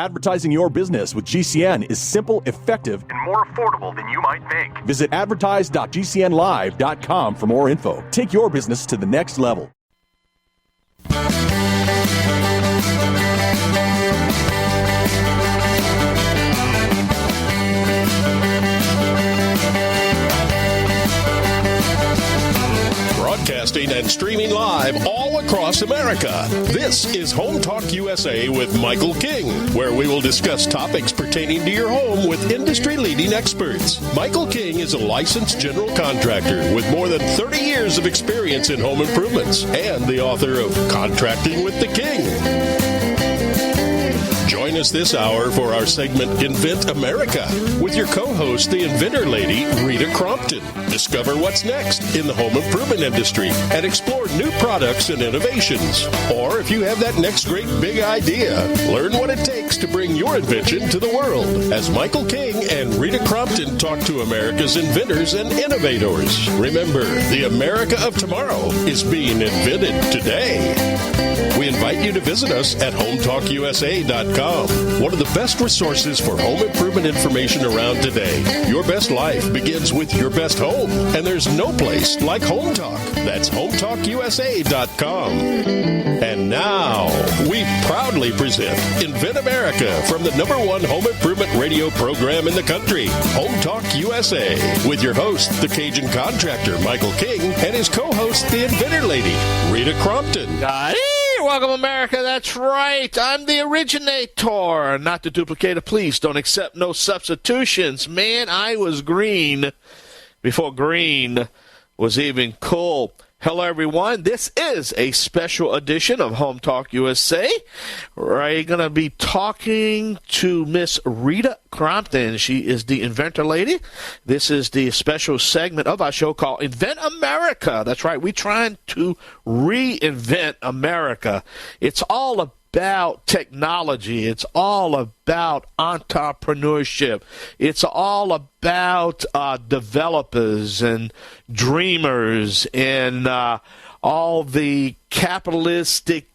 Advertising your business with GCN is simple, effective, and more affordable than you might think. Visit advertise.gcnlive.com for more info. Take your business to the next level. Broadcasting and streaming live all across America. This is Home Talk USA with Michael King, where we will discuss topics pertaining to your home with industry-leading experts. Michael King is a licensed general contractor with more than 30 years of experience in home improvements and the author of Contracting with the King. Join us this hour for our segment Invent America with your co-host, the inventor lady, Rita Crompton. Discover what's next in the home improvement industry and explore new products and innovations. Or if you have that next great big idea, learn what it takes to bring your invention to the world as Michael King and Rita Crompton talk to America's inventors and innovators. Remember, the America of tomorrow is being invented today. We invite you to visit us at HomeTalkUSA.com, one of the best resources for home improvement information around today. Your best life begins with your best home, and there's no place like Home Talk. That's HomeTalkUSA.com. And now, we proudly present Invent America from the #1 home improvement radio program in the country, Home Talk USA, with your host, the Cajun contractor, Michael King, and his co-host, the inventor lady, Rita Crompton. Welcome, America. That's right. I'm the originator. Not the duplicator. Please don't accept no substitutions. Man, I was green before green was even cool. Hello, everyone. This is a special edition of Home Talk USA. We're going to be talking to Miss Rita Crompton. She is the inventor lady. This is the special segment of our show called Invent America. That's right. We're trying to reinvent America. It's all about technology. It's all about entrepreneurship. It's all about developers and dreamers and all the capitalistic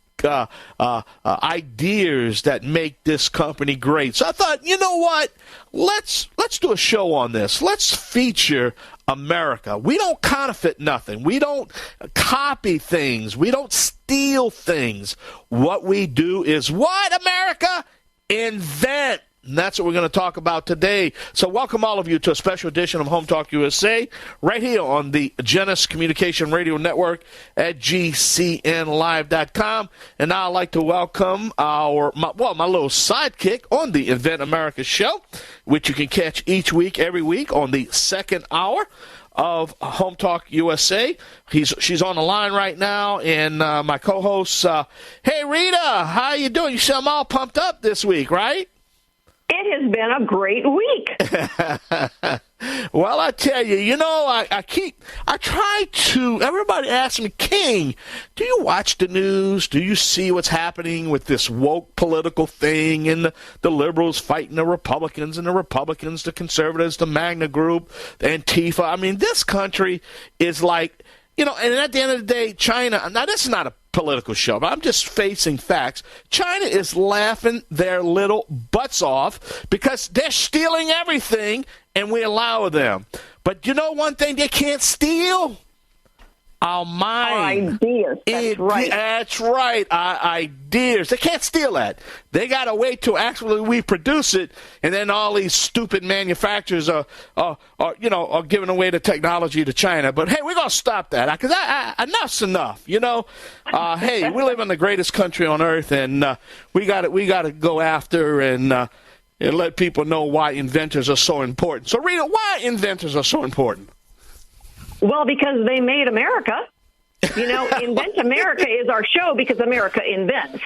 ideas that make this company great. So I thought, you know what? Let's do a show on this. Let's feature America. We don't counterfeit nothing. We don't copy things. We don't steal things. What we do is what, America? Invent. And that's what we're going to talk about today. So welcome all of you to a special edition of Home Talk USA right here on the Genesis Communication Radio Network at GCNlive.com. And now I'd like to welcome my little sidekick on the Invent America show, which you can catch each week, every week on the second hour of Home Talk USA. She's on the line right now, and my co-host, hey, Rita, how you doing? You sound all pumped up this week, right? It has been a great week. Well, I tell you, everybody asks me, King, do you watch the news? Do you see what's happening with this woke political thing and the liberals fighting the Republicans and the Republicans, the conservatives, the Magna Group, the Antifa? I mean, this country is like, and at the end of the day, China, now this is not a political show, but I'm just facing facts. China is laughing their little butts off because they're stealing everything and we allow them. But you know one thing they can't steal? Our mind. Ideas. That's right. That's right. Our ideas. They can't steal that. They got to wait till actually we produce it, and then all these stupid manufacturers are giving away the technology to China. But hey, we're gonna stop that because enough's enough. Hey, we live in the greatest country on earth, and we got to go after and let people know why inventors are so important. So, Rita, why inventors are so important? Well, because they made America. Invent America is our show because America invents.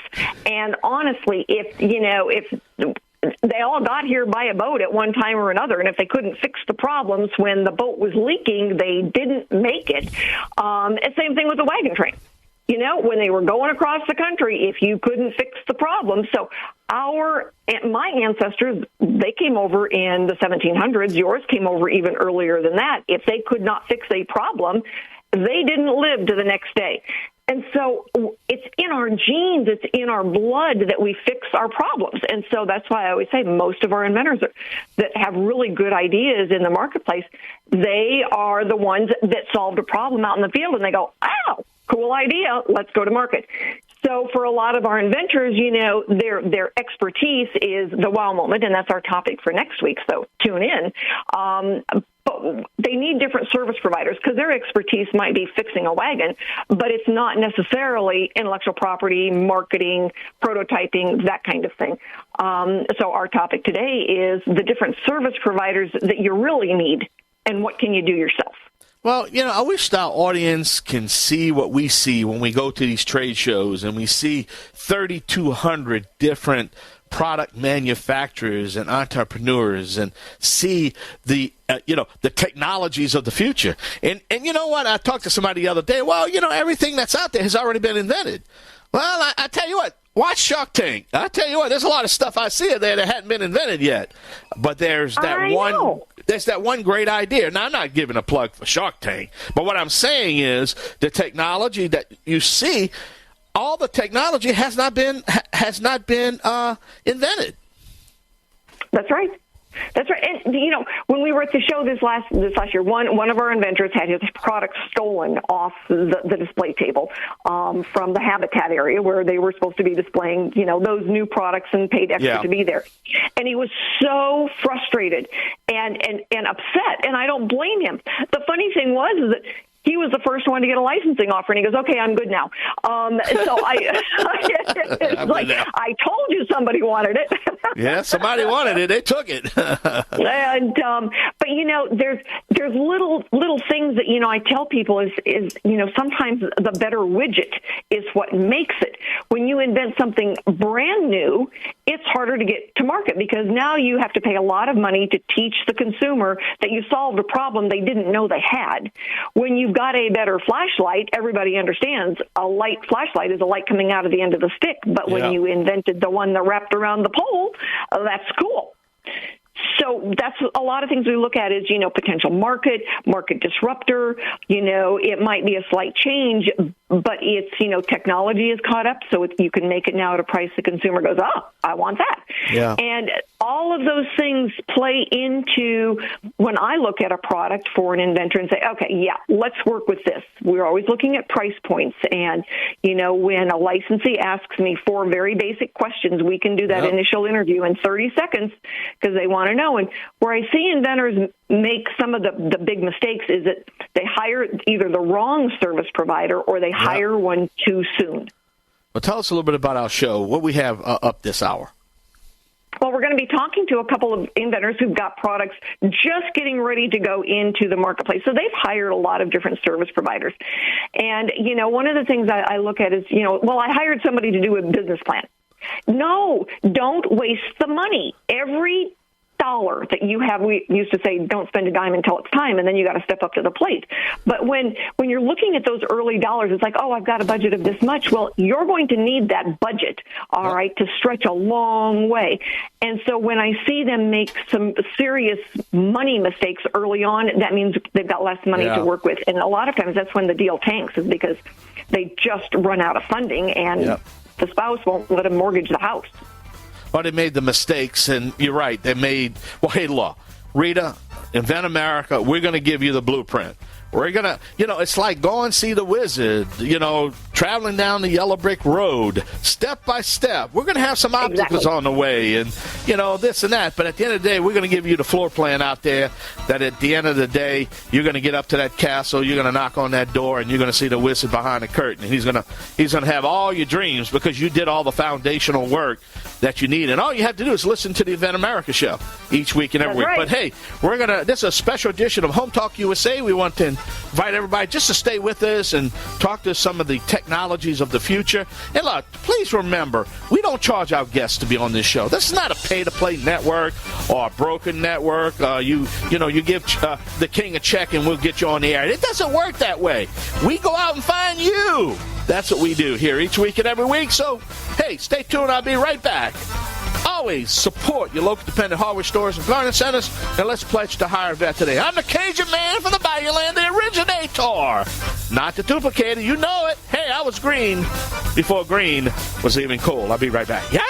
And honestly, if they all got here by a boat at one time or another, and if they couldn't fix the problems when the boat was leaking, they didn't make it. Same thing with the wagon train. When they were going across the country, if you couldn't fix the problem. So my ancestors, they came over in the 1700s. Yours came over even earlier than that. If they could not fix a problem, they didn't live to the next day. And so it's in our genes, it's in our blood that we fix our problems. And so that's why I always say most of our inventors that have really good ideas in the marketplace, they are the ones that solved a problem out in the field, and they go, oh, cool idea, let's go to market. So for a lot of our inventors, their expertise is the wow moment, and that's our topic for next week, so tune in. But they need different service providers because their expertise might be fixing a wagon, but it's not necessarily intellectual property, marketing, prototyping, that kind of thing. So our topic today is the different service providers that you really need, and what can you do yourself? Well, I wish our audience can see what we see when we go to these trade shows and we see 3,200 different product manufacturers and entrepreneurs and see the technologies of the future. And you know what? I talked to somebody the other day. Well, everything that's out there has already been invented. Well, I tell you what. Watch Shark Tank. I tell you what, there's a lot of stuff I see there that hadn't been invented yet. But there's that one great idea. Now, I'm not giving a plug for Shark Tank, but what I'm saying is the technology that you see, all the technology has not been invented. That's right. That's right. And, when we were at the show this last year, one of our inventors had his product stolen off the display table from the habitat area where they were supposed to be displaying, those new products, and paid extra to be there. And he was so frustrated and upset, and I don't blame him. The funny thing was is that he was the first one to get a licensing offer, and he goes, "Okay, I'm good now." So I told you somebody wanted it. Yeah, somebody wanted it. They took it. And but there's little things that I tell people is sometimes the better widget is what makes it. When you invent something brand new, it's harder to get to market because now you have to pay a lot of money to teach the consumer that you solved a problem they didn't know they had. When you've got a better flashlight, everybody understands a light flashlight is a light coming out of the end of the stick. But when you invented the one that wrapped around the pole, that's cool. So that's a lot of things we look at is, potential market disruptor. It might be a slight change, but it's, technology is caught up, so you can make it now at a price the consumer goes, oh, I want that. Yeah. And all of those things play into when I look at a product for an inventor and say, okay, let's work with this. We're always looking at price points. And, when a licensee asks me 4 very basic questions, we can do that initial interview in 30 seconds because they want to know. And where I see inventors make some of the big mistakes is that they hire either the wrong service provider or they hire one too soon. Well, tell us a little bit about our show, what we have up this hour. Well, we're going to be talking to a couple of inventors who've got products just getting ready to go into the marketplace. So they've hired a lot of different service providers. And, one of the things I look at is, I hired somebody to do a business plan. No, don't waste the money. Every dollar that you have, we used to say, don't spend a dime until it's time, and then you got to step up to the plate. But when you're looking at those early dollars, it's like, oh, I've got a budget of this much. Well, you're going to need that budget, all right, to stretch a long way. And so when I see them make some serious money mistakes early on, that means they've got less money to work with. And a lot of times that's when the deal tanks, is because they just run out of funding, and the spouse won't let them mortgage the house. Well, they made the mistakes, and you're right. They made, hey, look, Rita, Invent America, we're going to give you the blueprint. We're going to, it's like go and see the wizard, traveling down the yellow brick road, step by step. We're going to have some obstacles on the way and, this and that. But at the end of the day, we're going to give you the floor plan out there that at the end of the day, you're going to get up to that castle, you're going to knock on that door, and you're going to see the wizard behind the curtain. And he's going to have all your dreams because you did all the foundational work that you need. And all you have to do is listen to the Invent America show each week and every week. Right. But, hey, this is a special edition of Home Talk USA. We want to invite everybody just to stay with us and talk to some of the technologies of the future. And look, please remember, we don't charge our guests to be on this show. This is not a pay-to-play network or a broken network. You give the king a check and we'll get you on the air. It doesn't work that way. We go out and find you. That's what we do here each week and every week. So, hey, stay tuned. I'll be right back. Always support your local dependent hardware stores and garden centers, and let's pledge to hire a vet today. I'm the Cajun man from the Bayou Land, the originator. Not the duplicator, you know it. Hey, I was green before green was even cool. I'll be right back. Yay!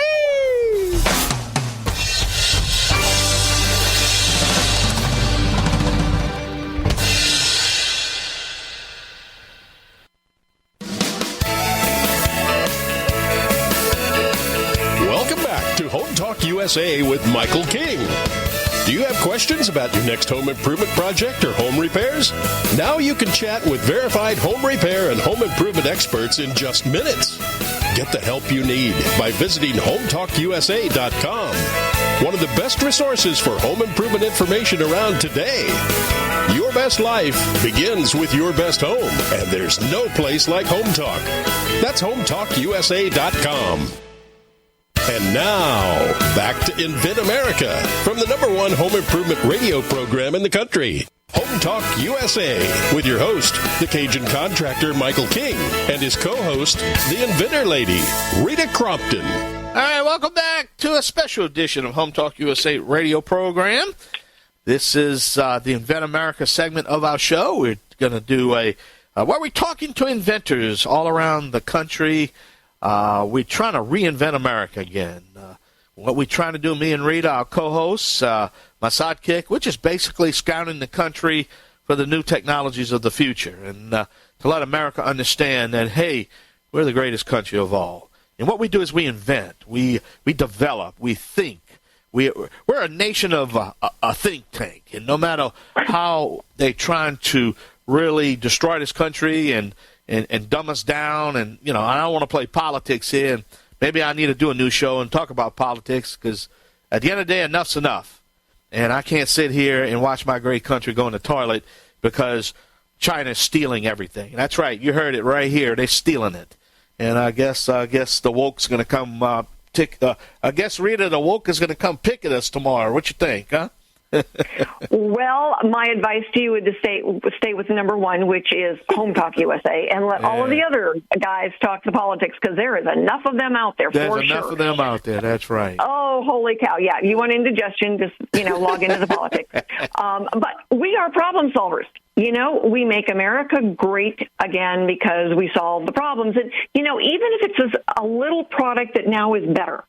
Welcome back to Home Talk USA with Michael King. Do you have questions about your next home improvement project or home repairs? Now you can chat with verified home repair and home improvement experts in just minutes. Get the help you need by visiting HomeTalkUSA.com. One of the best resources for home improvement information around today. Your best life begins with your best home, and there's no place like Home Talk. That's HomeTalkUSA.com. And now, back to Invent America from the #1 home improvement radio program in the country. Home Talk USA with your host, the Cajun contractor Michael King, and his co-host, the Inventor lady, Rita Crompton. All right, welcome back to a special edition of Home Talk USA radio program. This is the Invent America segment of our show. We're going to do where we're talking to inventors all around the country. We're trying to reinvent America again. What we're trying to do, me and Rita, our co-hosts, my sidekick, which is basically scouting the country for the new technologies of the future and to let America understand that, hey, we're the greatest country of all. And what we do is we invent, we develop, we think. We're a nation of a think tank. And no matter how they're trying to really destroy this country and dumb us down, and I don't want to play politics here, and maybe I need to do a new show and talk about politics, because at the end of the day, enough's enough, and I can't sit here and watch my great country go in the toilet because China's stealing everything. That's right, you heard it right here, they're stealing it, and I guess the woke's going to come I guess Rita, the woke is going to come pick at us tomorrow. What you think, huh? Well, my advice to you would to stay with #1, which is Home Talk USA, and let all of the other guys talk the politics, because there is enough of them out there. There's enough of them out there. That's right. Oh, holy cow! Yeah, you want indigestion? Just log into the politics. But we are problem solvers. We make America great again because we solve the problems, and even if it's a little product that now is better,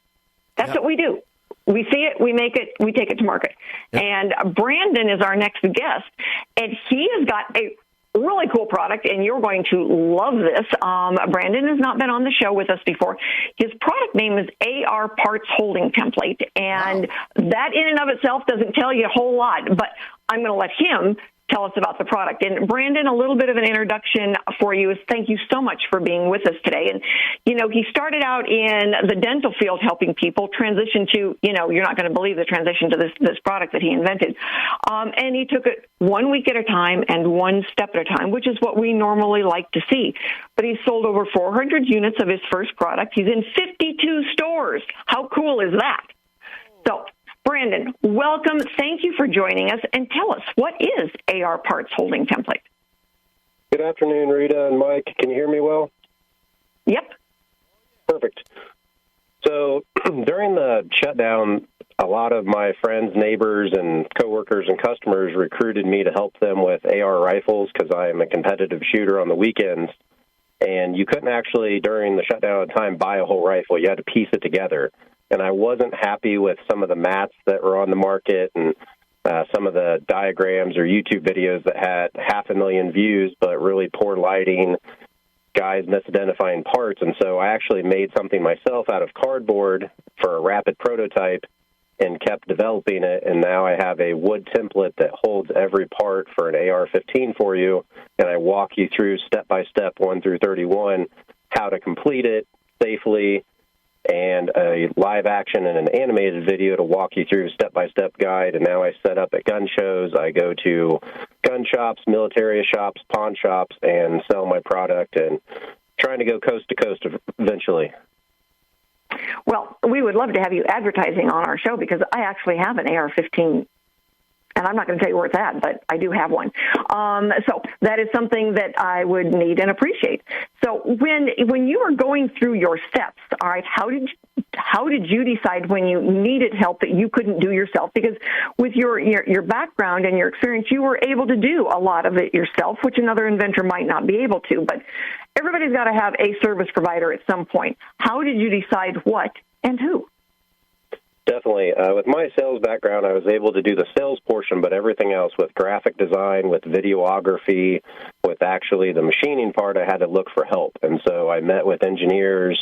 that's what we do. We see it, we make it, we take it to market. Yep. And Brandon is our next guest, and he has got a really cool product, and you're going to love this. Brandon has not been on the show with us before. His product name is AR Parts Holding Template, and that in and of itself doesn't tell you a whole lot, but I'm going to let him tell us about the product. And Brandon, a little bit of an introduction for you is thank you so much for being with us today. And, he started out in the dental field helping people transition to, you're not going to believe the transition to this product that he invented. And he took it 1 week at a time and one step at a time, which is what we normally like to see. But he's sold over 400 units of his first product. He's in 52 stores. How cool is that? So, Brandon, welcome. Thank you for joining us. And tell us, what is AR Parts Holding Template? Good afternoon, Rita and Mike. Can you hear me well? Yep. Perfect. So during the shutdown, a lot of my friends, neighbors, and coworkers and customers recruited me to help them with AR rifles because I am a competitive shooter on the weekends. And you couldn't actually, during the shutdown time, buy a whole rifle. You had to piece it together. And I wasn't happy with some of the mats that were on the market and some of the diagrams or YouTube videos that had 500,000 views, but really poor lighting, guys misidentifying parts. And so I actually made something myself out of cardboard for a rapid prototype and kept developing it. And now I have a wood template that holds every part for an AR-15 for you. And I walk you through step-by-step 1 through 31, how to complete it safely, and a live action and an animated video to walk you through a step-by-step guide. And now I set up at gun shows. I go to gun shops, military shops, pawn shops, and sell my product, and trying to go coast to coast eventually. Well, we would love to have you advertising on our show because I actually have an AR-15 and I'm not going to tell you where it's at, but I do have one. So that is something that I would need and appreciate. So when you were going through your steps, all right, how did you decide when you needed help that you couldn't do yourself? Because with your background and your experience, you were able to do a lot of it yourself, which another inventor might not be able to. But everybody's got to have a service provider at some point. How did you decide what and who? Definitely. With my sales background, I was able to do the sales portion, but everything else with graphic design, with videography, with actually the machining part, I had to look for help. And so I met with engineers.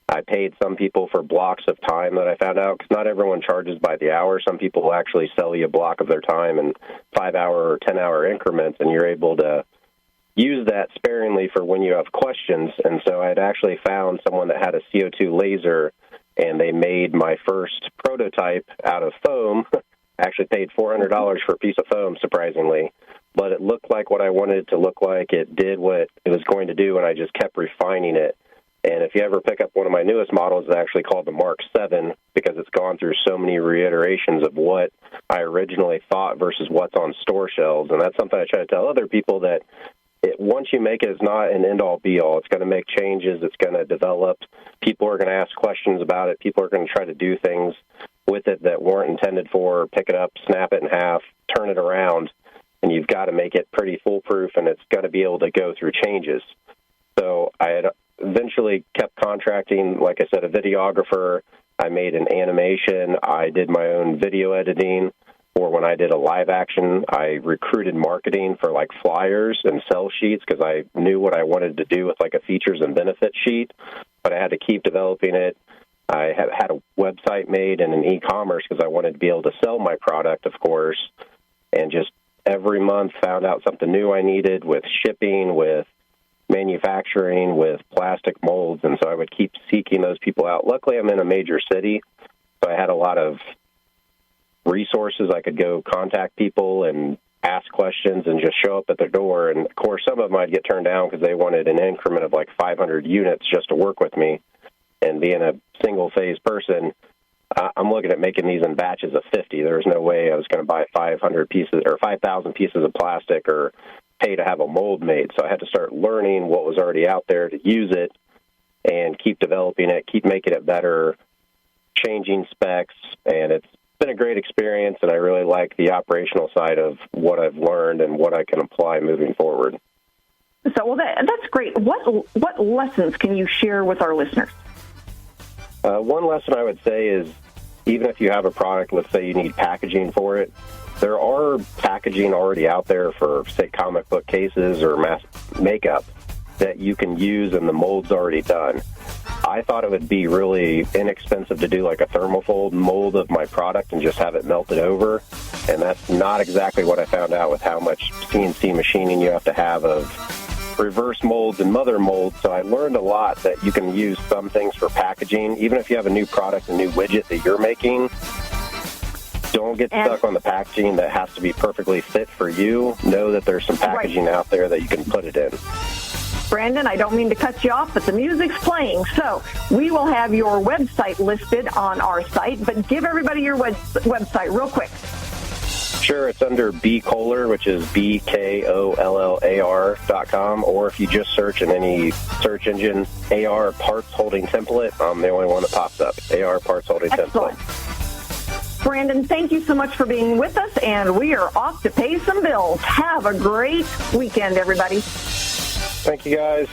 I paid some people for blocks of time that I found out, because not everyone charges by the hour. Some people will actually sell you a block of their time in 5-hour or 10-hour increments, and you're able to use that sparingly for when you have questions. And so I had actually found someone that had a CO2 laser, and they made my first prototype out of foam. I actually paid $400 for a piece of foam, surprisingly. But it looked like what I wanted it to look like. It did what it was going to do, and I just kept refining it. And if you ever pick up one of my newest models, it's actually called the Mark 7, because it's gone through so many reiterations of what I originally thought versus what's on store shelves. And that's something I try to tell other people, that once you make it, it's not an end-all, be-all. It's going to make changes. It's going to develop. People are going to ask questions about it. People are going to try to do things with it that weren't intended for, pick it up, snap it in half, turn it around, and you've got to make it pretty foolproof, and it's got to be able to go through changes. So I had eventually kept contracting, like I said, a videographer. I made an animation. I did my own video editing. Or when I did a live action, I recruited marketing for like flyers and sell sheets, because I knew what I wanted to do with like a features and benefit sheet, but I had to keep developing it. I had a website made and an e-commerce, because I wanted to be able to sell my product, of course, and just every month found out something new I needed with shipping, with manufacturing, with plastic molds, and so I would keep seeking those people out. Luckily, I'm in a major city, so I had a lot of resources. I could go contact people and ask questions and just show up at their door. And, of course, some of them I'd get turned down because they wanted an increment of like 500 units just to work with me. And being a single-phase person, I'm looking at making these in batches of 50. There was no way I was going to buy 500 pieces or 5,000 pieces of plastic or pay to have a mold made. So I had to start learning what was already out there to use it and keep developing it, keep making it better, changing specs, and it's been a great experience, and I really like the operational side of what I've learned and what I can apply moving forward. So, well, that's great. What lessons can you share with our listeners? One lesson I would say is, even if you have a product, let's say you need packaging for it, there are packaging already out there for, say, comic book cases or mass makeup that you can use, and the mold's already done. I thought it would be really inexpensive to do like a thermofold mold of my product and just have it melted over, and that's not exactly what I found out with how much CNC machining you have to have of reverse molds and mother molds. So I learned a lot that you can use some things for packaging. Even if you have a new product, a new widget that you're making, don't get stuck on the packaging that has to be perfectly fit for you. Know that there's some packaging out there that you can put it in. Brandon, I don't mean to cut you off, but the music's playing. So we will have your website listed on our site, but give everybody your website real quick. Sure, it's under Kollar, which is BKOLLAR.com, or if you just search in any search engine, AR Parts Holding Template, I'm the only one that pops up, AR Parts Holding Template. Brandon, thank you so much for being with us, and we are off to pay some bills. Have a great weekend, everybody. Thank you, guys.